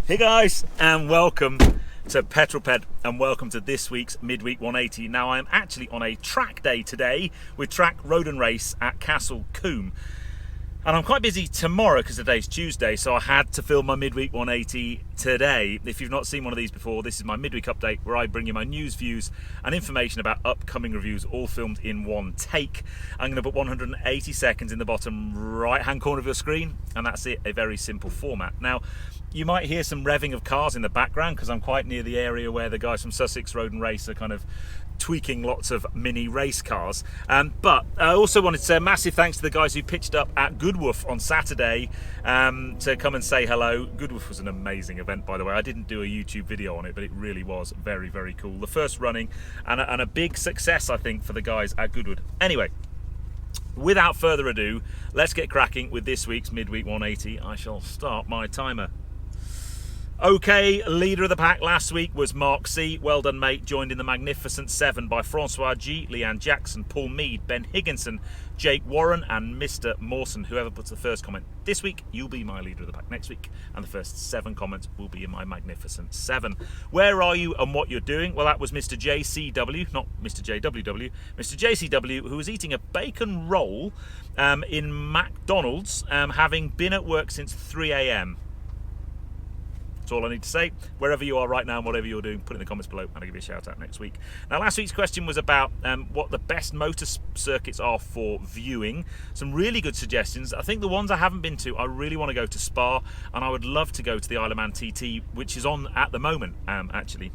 Hey guys, and welcome to Petrol Ped, and welcome to this week's Midweek 180. Now I'm actually on a track day today with Track Road and Race at Castle Combe. And I'm quite busy tomorrow because today's Tuesday, so I had to film my Midweek 180 today. If you've not seen one of these before, this is my midweek update where I bring you my news, views and information about upcoming reviews, all filmed in one take. I'm going to put 180 seconds in the bottom right hand corner of your screen, and that's it, a very simple format. Now, you might hear some revving of cars in the background because I'm quite near the area where the guys from Sussex Road and Race are kind of tweaking lots of mini race cars. But I also wanted to say a massive thanks to the guys who pitched up at Goodwoof on Saturday to come and say hello. Goodwoof was an amazing event, by the way. I didn't do a YouTube video on it, but it really was very, very cool. The first running and a big success, I think, for the guys at Goodwood. Anyway, without further ado, let's get cracking with this week's Midweek 180. I shall start my timer. Okay, leader of the pack last week was Mark C. Well done, mate. Joined in the Magnificent Seven by Francois G, Leanne Jackson, Paul Mead, Ben Higginson, Jake Warren and Mr. Mawson, whoever puts the first comment. This week, you'll be my leader of the pack next week, and the first 7 comments will be in my Magnificent Seven. Where are you and what you're doing? Well, that was Mr. JCW, not Mr. JWW, Mr. JCW, who was eating a bacon roll in McDonald's, having been at work since 3 a.m. That's all I need to say. Wherever you are right now and whatever you're doing, put it in the comments below and I'll give you a shout out next week. Now, last week's question was about what the best motor circuits are for viewing. Some really good suggestions. I think the ones I haven't been to, I really want to go to Spa, and I would love to go to the Isle of Man TT, which is on at the moment, actually.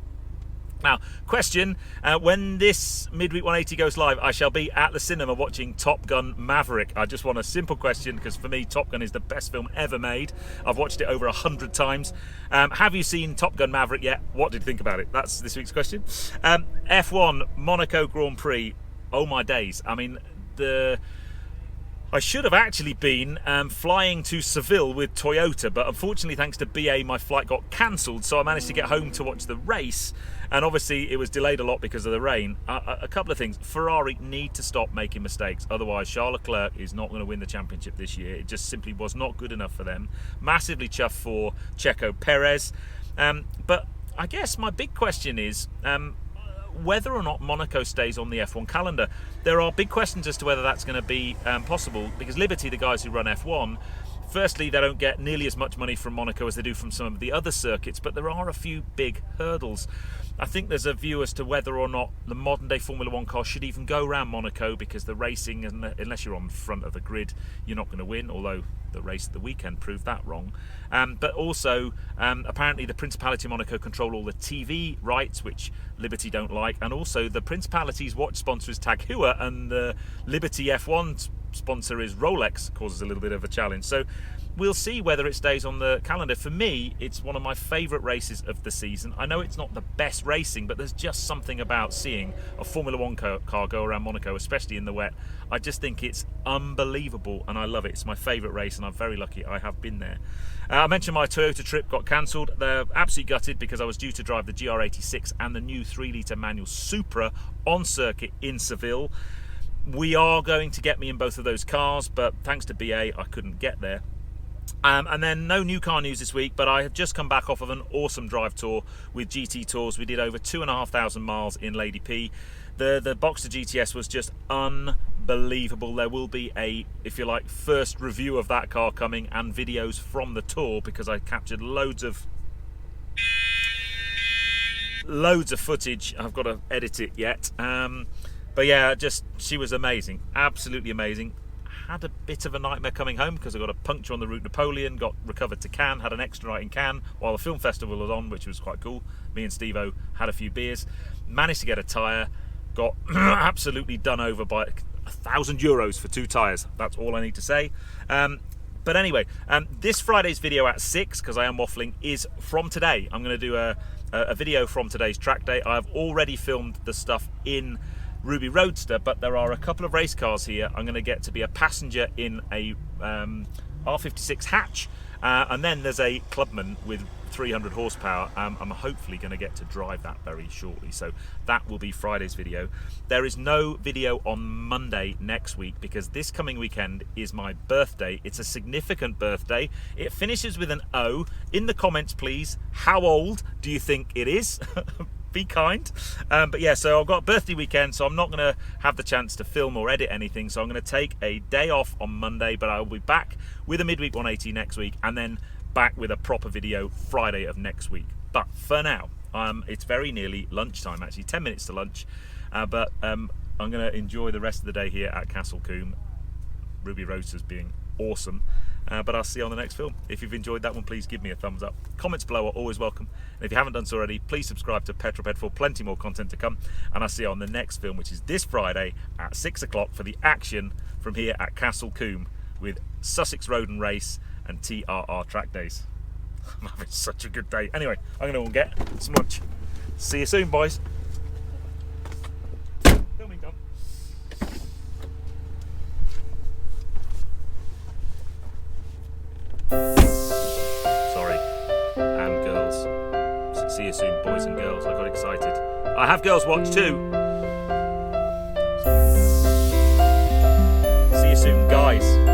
Now, question, when this Midweek 180 goes live, I shall be at the cinema watching Top Gun Maverick. I just want a simple question, because for me, Top Gun is the best film ever made. I've watched it over 100 times. Have you seen Top Gun Maverick yet? What did you think about it? That's this week's question. F1, Monaco Grand Prix. Oh my days. I mean, I should have actually been flying to Seville with Toyota, but unfortunately, thanks to BA, my flight got cancelled, so I managed to get home to watch the race, and obviously it was delayed a lot because of the rain. A couple of things. Ferrari need to stop making mistakes, otherwise Charles Leclerc is not going to win the championship this year. It just simply was not good enough for them. Massively chuffed for Checo Perez. But I guess my big question is whether or not Monaco stays on the F1 calendar. There are big questions as to whether that's going to be possible, because Liberty, the guys who run F1, firstly, they don't get nearly as much money from Monaco as they do from some of the other circuits, but there are a few big hurdles. I think there's a view as to whether or not the modern day Formula 1 car should even go around Monaco, because the racing, unless you're on front of the grid, you're not going to win, although the race at the weekend proved that wrong. But also, apparently the Principality of Monaco control all the TV rights, which Liberty don't like, and also the Principality's watch sponsor is Tag Heuer, and the Liberty F1 sponsor is Rolex, causes a little bit of a challenge. So we'll see whether it stays on the calendar. For me, it's one of my favourite races of the season. I know it's not the best racing, but there's just something about seeing a Formula 1 car go around Monaco, especially in the wet. I just think it's unbelievable, and I love it. It's my favourite race, and I'm very lucky I have been there. I mentioned my Toyota trip got cancelled. They're absolutely gutted, because I was due to drive the GR86 and the new 3-litre manual Supra on circuit in Seville. We are going to get me in both of those cars, but thanks to BA, I couldn't get there. And then no new car news this week, but I have just come back off of an awesome drive tour with GT Tours. We did over 2,500 miles in Lady P. The Boxster GTS was just unbelievable. There will be a, if you like, first review of that car coming, and videos from the tour, because I captured loads of footage. I've got to edit it yet. But yeah, she was amazing, absolutely amazing. Had a bit of a nightmare coming home because I got a puncture on the route Napoleon, got recovered to Cannes, had an extra night in Cannes while the film festival was on, which was quite cool. Me and Steve-O had a few beers, managed to get a tyre, got absolutely done over by €1,000 for 2 tyres. That's all I need to say. But anyway, this Friday's video at 6, because I am waffling, is from today. I'm going to do a video from today's track day. I've already filmed the stuff in Ruby Roadster, but there are a couple of race cars here. I'm going to get to be a passenger in a R56 hatch, and then there's a clubman with 300 horsepower. I'm hopefully going to get to drive that very shortly, so that will be Friday's video. There is no video on Monday next week because this coming weekend is my birthday. It's a significant birthday. It finishes with an O. In the comments, please, how old do you think it is? Be kind. But yeah, so I've got a birthday weekend, so I'm not going to have the chance to film or edit anything, so I'm going to take a day off on Monday, but I'll be back with a midweek 180 next week, and then back with a proper video Friday of next week. But for now, it's very nearly lunchtime, actually 10 minutes to lunch, but I'm going to enjoy the rest of the day here at Castle Combe. Ruby Roasters being awesome. But I'll see you on the next film. If you've enjoyed that one, please give me a thumbs up. Comments below are always welcome. And if you haven't done so already, please subscribe to Petrol Ped for plenty more content to come. And I'll see you on the next film, which is this Friday at 6 o'clock for the action from here at Castle Combe with Sussex Road and Race and TRR track days. I'm having such a good day. Anyway, I'm going to go and get some lunch. See you soon, boys. Filming done. Sorry, and girls. See you soon, boys and girls. I got excited. I have girls watch too. See you soon, guys.